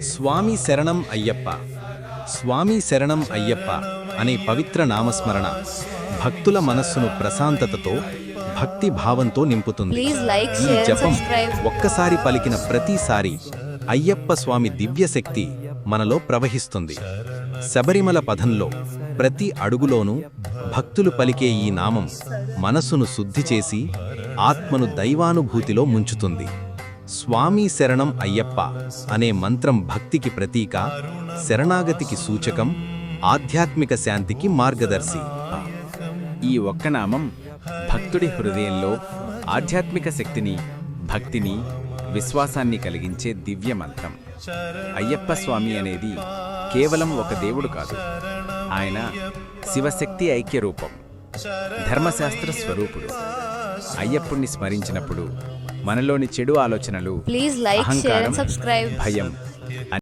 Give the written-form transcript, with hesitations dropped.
స్వామి శరణం అయ్యప్ప. స్వామి శరణం అయ్యప్ప అనే పవిత్ర నామస్మరణ భక్తుల మనస్సును ప్రశాంతతతో, భక్తి భావంతో నింపుతుంది. Please like, ఈ share and జపం subscribe. ఒక్కసారి పలికిన ప్రతిసారి అయ్యప్ప స్వామి దివ్యశక్తి మనలో ప్రవహిస్తుంది. శబరిమల పథంలో ప్రతి అడుగులోనూ భక్తులు పలికే ఈ నామం మనసును శుద్ధి చేసి ఆత్మను దైవానుభూతిలో ముంచుతుంది. స్వామి శరణం అయ్యప్ప అనే మంత్రం భక్తికి ప్రతీక, శరణాగతికి సూచకం, ఆధ్యాత్మిక శాంతికి మార్గదర్శి. ఈ ఒక్క నామం భక్తుడి హృదయంలో ఆధ్యాత్మిక శక్తిని, భక్తిని, విశ్వాసాన్ని కలిగించే దివ్య మంత్రం. అయ్యప్ప స్వామి అనేది కేవలం ఒక దేవుడు కాదు, ఆయన శివశక్తి ఐక్య రూపం, ధర్మశాస్త్ర స్వరూపుడు. అయ్యప్పుణ్ణి స్మరించినప్పుడు మనలోని చెడు ఆలోచనలు, Please like, share and అహంకారం, subscribe. భయం